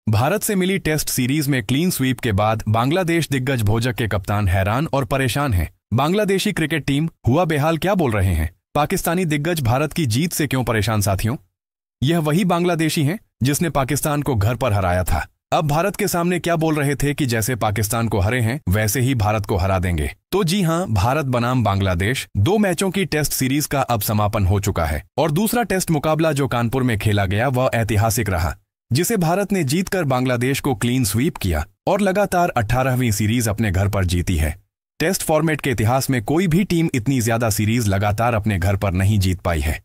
भारत से मिली test series में clean sweep के बाद बांग्लादेश दिग्गज भोजक के कप्तान हैरान और परेशान हैं। बांग्लादेशी क्रिकेट टीम हुआ बेहाल क्या बोल रहे हैं? पाकिस्तानी दिग्गज भारत की जीत से क्यों परेशान साथियों? यह वही बांग्लादेशी हैं जिसने पाकिस्तान को घर पर हराया था। अब भारत के सामने क्या बोल रहे थे कि जैसे पाकिस्तान को हरे हैं वैसे ही भारत को हरा देंगे। तो जी हां, भारत बनाम बांग्लादेश 2 मैचों की टेस्ट सीरीज का अब समापन हो चुका है और दूसरा टेस्ट मुकाबला जो कानपुर में खेला गया वह ऐतिहासिक रहा, जिसे भारत ने जीतकर बांग्लादेश को क्लीन स्वीप किया और लगातार 18वीं सीरीज अपने घर पर जीती है। टेस्ट फॉर्मेट के इतिहास में कोई भी टीम इतनी ज्यादा सीरीज लगातार अपने घर पर नहीं जीत पाई है।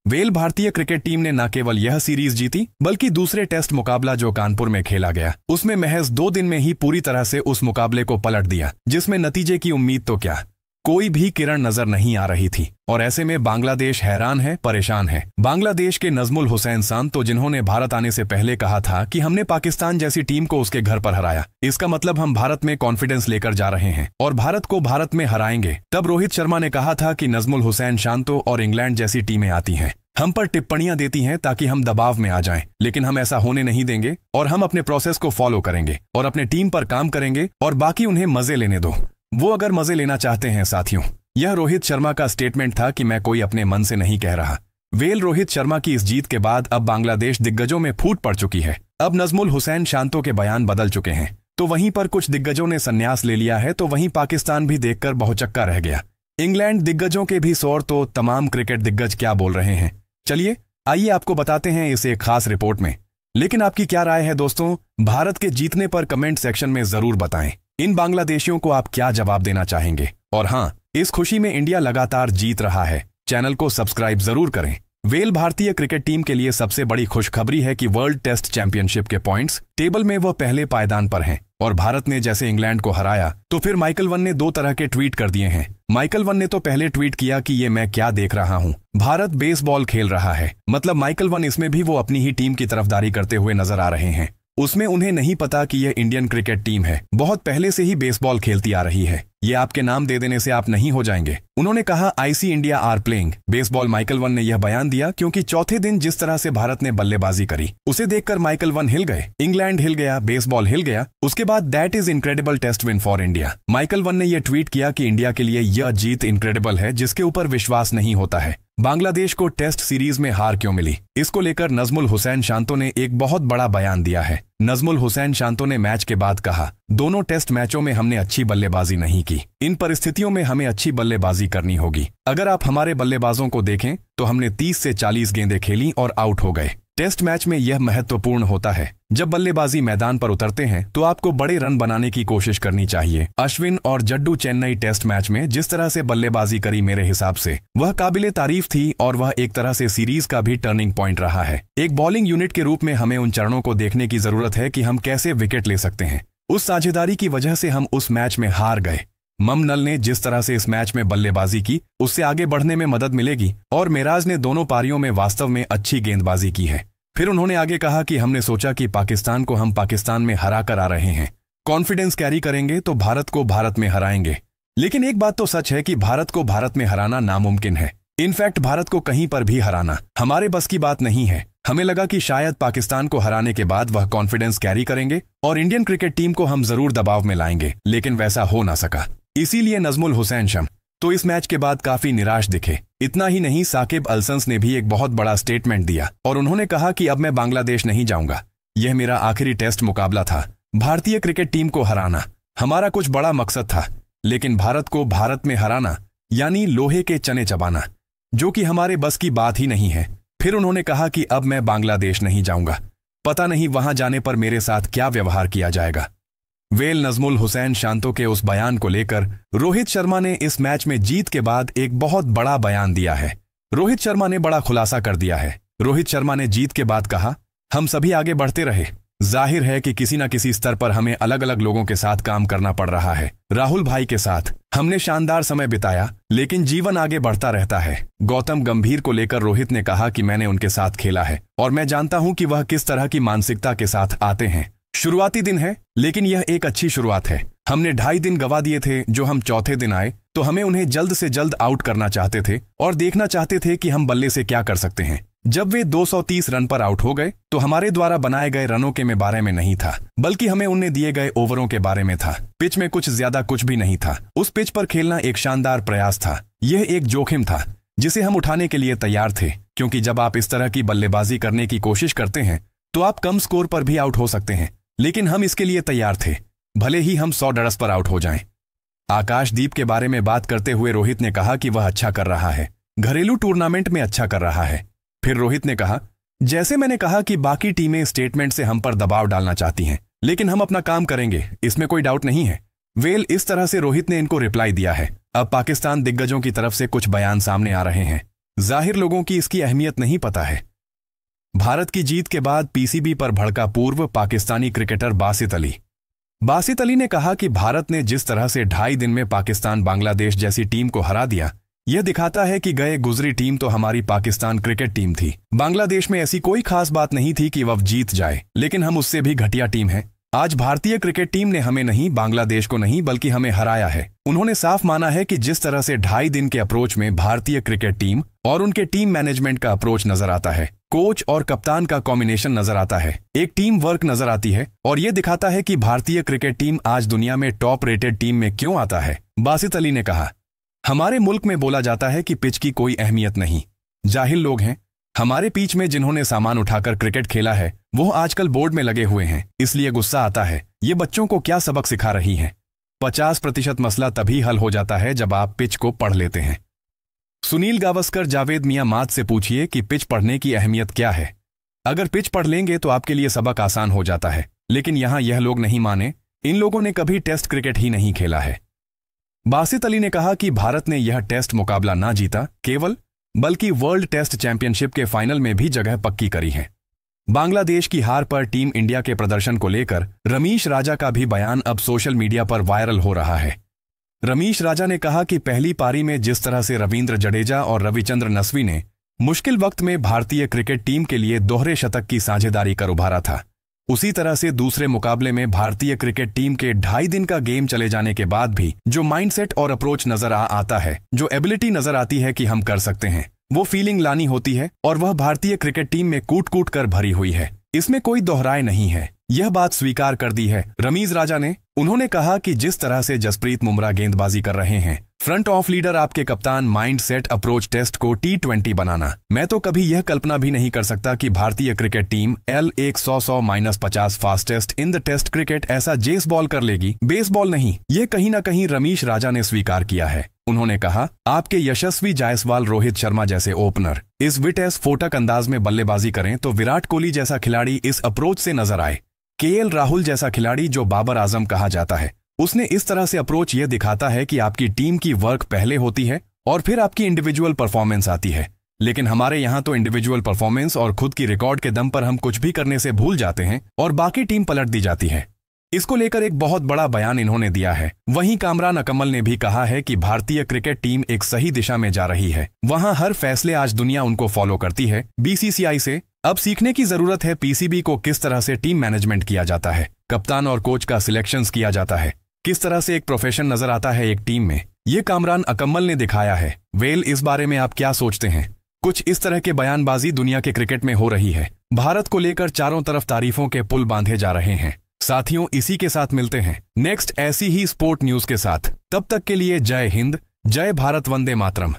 वेल भारतीय क्रिकेट टीम ने न केवल यह सीरीज जीती बल्कि दूसरे टेस्ट मुकाबला जो कानपुर में खेला गया उसमें महज 2 दिन में ही पूरी तरह से उस मुकाबले को पलट दिया, जिसमें नतीजे की उम्मीद तो क्या कोई भी किरण नजर नहीं आ रही थी। और ऐसे में बांग्लादेश हैरान है, परेशान है। बांग्लादेश के नजमुल हुसैन शांतो जिन्होंने भारत आने से पहले कहा था कि हमने पाकिस्तान जैसी टीम को उसके घर पर हराया, इसका मतलब हम भारत में कॉन्फिडेंस लेकर जा रहे हैं और भारत को भारत में हराएंगे। तब रोहित शर्मा ने कहा था कि नजमुल हुसैन शांतो और इंग्लैंड जैसी टीमें आती हैं, हम पर टिप्पणियां देती हैं ताकि हम दबाव में आ जाएं, लेकिन हम ऐसा होने नहीं देंगे और हम अपने प्रोसेस को फॉलो करेंगे और अपने टीम पर काम करेंगे और बाकी उन्हें मजे लेने दो, वो अगर मजे लेना चाहते हैं। साथियों, यह रोहित शर्मा का स्टेटमेंट था कि मैं कोई अपने मन से नहीं कह रहा। वेल रोहित शर्मा की इस जीत के बाद अब बांग्लादेश दिग्गजों में फूट पड़ चुकी है। अब नजमुल हुसैन शांतो के बयान बदल चुके हैं, तो वहीं पर कुछ दिग्गजों ने संन्यास ले लिया है, तो वहीं पाकिस्तान भी देखकर बहुचक्का रह गया। इंग्लैंड दिग्गजों के भी शोर, तो तमाम क्रिकेट दिग्गज क्या बोल रहे हैं, चलिए आइए आपको बताते हैं इस एक खास रिपोर्ट में। लेकिन आपकी क्या राय है दोस्तों? भारत के जीतने पर कमेंट सेक्शन में जरूर बताएं। इन बांग्लादेशियों को आप क्या जवाब देना चाहेंगे? और हाँ, इस खुशी में इंडिया लगातार जीत रहा है, चैनल को सब्सक्राइब जरूर करें। वेल भारतीय क्रिकेट टीम के लिए सबसे बड़ी खुशखबरी है कि वर्ल्ड टेस्ट चैंपियनशिप के पॉइंट्स टेबल में वह पहले पायदान पर हैं और भारत ने जैसे इंग्लैंड को हराया तो फिर माइकल वन ने 2 तरह के ट्वीट कर दिए हैं। माइकल वन ने तो पहले ट्वीट किया कि ये मैं क्या देख रहा हूं, भारत बेसबॉल खेल रहा है। मतलब माइकल वन इसमें भी वो अपनी ही टीम की तरफदारी करते हुए नजर आ रहे हैं। उसमें उन्हें नहीं पता कि यह इंडियन क्रिकेट टीम है, बहुत पहले से ही बेसबॉल खेलती आ रही है, ये आपके नाम दे देने से आप नहीं हो जाएंगे। उन्होंने कहा I see India are playing baseball. Michael Vaughan ने यह बयान दिया क्योंकि चौथे दिन जिस तरह से भारत ने बल्लेबाजी करी उसे देखकर माइकल वन हिल गए, इंग्लैंड हिल गया, बेसबॉल हिल गया। उसके बाद that is incredible test win for India. Michael Vaughan ने यह ट्वीट किया कि इंडिया के लिए यह जीत इनक्रेडिबल है जिसके ऊपर विश्वास नहीं होता है। बांग्लादेश को टेस्ट सीरीज में हार क्यों मिली, इसको लेकर नजमुल हुसैन शांतो ने एक बहुत बड़ा बयान दिया है। नजमुल हुसैन शांतो ने मैच के बाद कहा, दोनों टेस्ट मैचों में हमने अच्छी बल्लेबाजी नहीं की, इन परिस्थितियों में हमें अच्छी बल्लेबाजी करनी होगी। अगर आप हमारे बल्लेबाजों को देखें तो हमने 30 से 40 गेंदें खेली और आउट हो गए। टेस्ट मैच में यह महत्वपूर्ण होता है, जब बल्लेबाजी मैदान पर उतरते हैं तो आपको बड़े रन बनाने की कोशिश करनी चाहिए। अश्विन और जड्डू चेन्नई टेस्ट मैच में जिस तरह से बल्लेबाजी करी मेरे हिसाब से वह काबिले तारीफ थी और वह एक तरह से सीरीज का भी टर्निंग पॉइंट रहा है। एक बॉलिंग यूनिट के रूप में हमें उन चरणों को देखने की जरूरत है कि हम कैसे विकेट ले सकते हैं। उस साझेदारी की वजह से हम उस मैच में हार गए। ममनल ने जिस तरह से इस मैच में बल्लेबाजी की उससे आगे बढ़ने में मदद मिलेगी और मेराज ने दोनों पारियों में वास्तव में अच्छी गेंदबाजी की है। फिर उन्होंने आगे कहा कि हमने सोचा कि पाकिस्तान को हम पाकिस्तान में हरा कर आ रहे हैं, कॉन्फिडेंस कैरी करेंगे तो भारत को भारत में हराएंगे। लेकिन एक बात तो सच है कि भारत को भारत में हराना नामुमकिन है। इनफैक्ट भारत को कहीं पर भी हराना हमारे बस की बात नहीं है। हमें लगा कि शायद पाकिस्तान को हराने के बाद वह कॉन्फिडेंस कैरी करेंगे और इंडियन क्रिकेट टीम को हम जरूर दबाव में लाएंगे, लेकिन वैसा हो ना सका। इसीलिए नजमुल हुसैन शम तो इस मैच के बाद काफी निराश दिखे। इतना ही नहीं, साकिब अलसंस ने भी एक बहुत बड़ा स्टेटमेंट दिया और उन्होंने कहा कि अब मैं बांग्लादेश नहीं जाऊंगा, यह मेरा आखिरी टेस्ट मुकाबला था। भारतीय क्रिकेट टीम को हराना हमारा कुछ बड़ा मकसद था, लेकिन भारत को भारत में हराना यानी लोहे के चने चबाना, जो कि हमारे बस की बात ही नहीं है। फिर उन्होंने कहा कि अब मैं बांग्लादेश नहीं जाऊंगा, पता नहीं वहां जाने पर मेरे साथ क्या व्यवहार किया जाएगा। वेल नजमुल हुसैन शांतो के उस बयान को लेकर रोहित शर्मा ने इस मैच में जीत के बाद एक बहुत बड़ा बयान दिया है। रोहित शर्मा ने बड़ा खुलासा कर दिया है। रोहित शर्मा ने जीत के बाद कहा, हम सभी आगे बढ़ते रहे, जाहिर है कि किसी न किसी स्तर पर हमें अलग अलग लोगों के साथ काम करना पड़ रहा है। राहुल भाई के साथ हमने शानदार समय बिताया, लेकिन जीवन आगे बढ़ता रहता है। गौतम गंभीर को लेकर रोहित ने कहा कि मैंने उनके साथ खेला है और मैं जानता हूं कि वह किस तरह की मानसिकता के साथ आते हैं। शुरुआती दिन है, लेकिन यह एक अच्छी शुरुआत है। हमने 2.5 दिन गवा दिए थे। जो हम चौथे दिन आए तो हमें उन्हें जल्द से जल्द आउट करना चाहते थे और देखना चाहते थे कि हम बल्ले से क्या कर सकते हैं। जब वे 230 रन पर आउट हो गए तो हमारे द्वारा बनाए गए रनों के बारे में नहीं था, बल्कि हमें उन्हें दिए गए ओवरों के बारे में था। पिच में कुछ ज्यादा कुछ भी नहीं था। उस पिच पर खेलना एक शानदार प्रयास था। यह एक जोखिम था जिसे हम उठाने के लिए तैयार थे, क्योंकि जब आप इस तरह की बल्लेबाजी करने की कोशिश करते हैं तो आप कम स्कोर पर भी आउट हो सकते हैं। लेकिन हम इसके लिए तैयार थे, भले ही हम 100 रन्स पर आउट हो जाएं। आकाशदीप के बारे में बात करते हुए रोहित ने कहा कि वह अच्छा कर रहा है, घरेलू टूर्नामेंट में अच्छा कर रहा है। फिर रोहित ने कहा, जैसे मैंने कहा कि बाकी टीमें स्टेटमेंट से हम पर दबाव डालना चाहती हैं, लेकिन हम अपना काम करेंगे, इसमें कोई डाउट नहीं है। वेल, इस तरह से रोहित ने इनको रिप्लाई दिया है। अब पाकिस्तान दिग्गजों की तरफ से कुछ बयान सामने आ रहे हैं। जाहिर लोगों की इसकी अहमियत नहीं पता है। भारत की जीत के बाद पीसीबी पर भड़का पूर्व पाकिस्तानी क्रिकेटर बासित अली। बासित अली ने कहा कि भारत ने जिस तरह से 2.5 दिन में पाकिस्तान बांग्लादेश जैसी टीम को हरा दिया, यह दिखाता है कि गए गुजरी टीम तो हमारी पाकिस्तान क्रिकेट टीम थी। बांग्लादेश में ऐसी कोई खास बात नहीं थी कि वह जीत जाए, लेकिन हम उससे भी घटिया टीम हैं। आज भारतीय क्रिकेट टीम ने हमें नहीं, बांग्लादेश को नहीं, बल्कि हमें हराया है। उन्होंने साफ माना है कि जिस तरह से 2.5 दिन के अप्रोच में भारतीय क्रिकेट टीम और उनके टीम मैनेजमेंट का अप्रोच नजर आता है, कोच और कप्तान का कॉम्बिनेशन नजर आता है, एक टीम वर्क नजर आती है, और यह दिखाता है कि भारतीय क्रिकेट टीम आज दुनिया में टॉप रेटेड टीम में क्यों आता है। बासित अली ने कहा, हमारे मुल्क में बोला जाता है कि पिच की कोई अहमियत नहीं, जाहिल लोग हैं। हमारे बीच में जिन्होंने सामान उठाकर क्रिकेट खेला है वो आजकल बोर्ड में लगे हुए हैं, इसलिए गुस्सा आता है। ये बच्चों को क्या सबक सिखा रही हैं। 50% मसला तभी हल हो जाता है जब आप पिच को पढ़ लेते हैं। सुनील गावस्कर जावेद मियां माद से पूछिए कि पिच पढ़ने की अहमियत क्या है। अगर पिच पढ़ लेंगे तो आपके लिए सबक आसान हो जाता है, लेकिन यहां यह लोग नहीं माने। इन लोगों ने कभी टेस्ट क्रिकेट ही नहीं खेला है। बासित अली ने कहा कि भारत ने यह टेस्ट मुकाबला ना जीता केवल, बल्कि वर्ल्ड टेस्ट चैंपियनशिप के फाइनल में भी जगह पक्की करी है। बांग्लादेश की हार पर टीम इंडिया के प्रदर्शन को लेकर रमीश राजा का भी बयान अब सोशल मीडिया पर वायरल हो रहा है। रमीश राजा ने कहा कि पहली पारी में जिस तरह से रविंद्र जडेजा और रविचंद्रन अश्विन ने मुश्किल वक्त में भारतीय क्रिकेट टीम के लिए दोहरे शतक की साझेदारी कर उभारा था, उसी तरह से दूसरे मुकाबले में भारतीय क्रिकेट टीम के 2.5 दिन का गेम चले जाने के बाद भी जो माइंडसेट और अप्रोच नजर आता है, जो एबिलिटी नजर आती है कि हम कर सकते हैं, वो फीलिंग लानी होती है, और वह भारतीय क्रिकेट टीम में कूट कूट कर भरी हुई है। इसमें कोई दोहराए नहीं है। यह बात स्वीकार कर दी है रमीज राजा ने। उन्होंने कहा कि जिस तरह से जसप्रीत बुमराह गेंदबाजी कर रहे हैं, फ्रंट ऑफ लीडर आपके कप्तान, माइंड सेट अप्रोच टेस्ट को T20 बनाना, मैं तो कभी यह कल्पना भी नहीं कर सकता कि भारतीय cricket team L100-50 fastest in the test cricket ऐसा जेस बॉल कर लेगी, बेसबॉल नहीं। यह कहीं ना कहीं रमीश राजा ने स्वीकार किया है। उन्होंने कहा, आपके यशस्वी जायसवाल, रोहित शर्मा जैसे ओपनर इस विटेस फोटक अंदाज में बल्लेबाजी करें तो विराट कोहली जैसा खिलाड़ी इस अप्रोच से नजर आए, KL राहुल जैसा खिलाड़ी जो बाबर आजम कहा जाता है, उसने इस तरह से अप्रोच यह दिखाता है कि आपकी टीम की वर्क पहले होती है और फिर आपकी इंडिविजुअल परफॉर्मेंस आती है। लेकिन हमारे यहाँ तो इंडिविजुअल परफॉर्मेंस और खुद की रिकॉर्ड के दम पर हम कुछ भी करने से भूल जाते हैं और बाकी टीम पलट दी जाती है। इसको लेकर एक बहुत बड़ा बयान इन्होंने दिया है। वहीं कामरान अकमल ने भी कहा है कि भारतीय क्रिकेट टीम एक सही दिशा में जा रही है। वहां हर फैसले आज दुनिया उनको फॉलो करती है। BCCI से अब सीखने की जरूरत है PCB को किस तरह से टीम मैनेजमेंट किया जाता है, कप्तान और कोच का सिलेक्शंस किया जाता है, किस तरह से एक प्रोफेशन नजर आता है एक टीम में। ये कामरान अकमल ने दिखाया है। वेल, इस बारे में आप क्या सोचते हैं? कुछ इस तरह के बयानबाजी दुनिया के क्रिकेट में हो रही है। भारत को लेकर चारों तरफ तारीफों के पुल बांधे जा रहे हैं। साथियों, इसी के साथ मिलते हैं नेक्स्ट ऐसी ही स्पोर्ट न्यूज के साथ। तब तक के लिए जय हिंद, जय भारत, वंदे मातरम।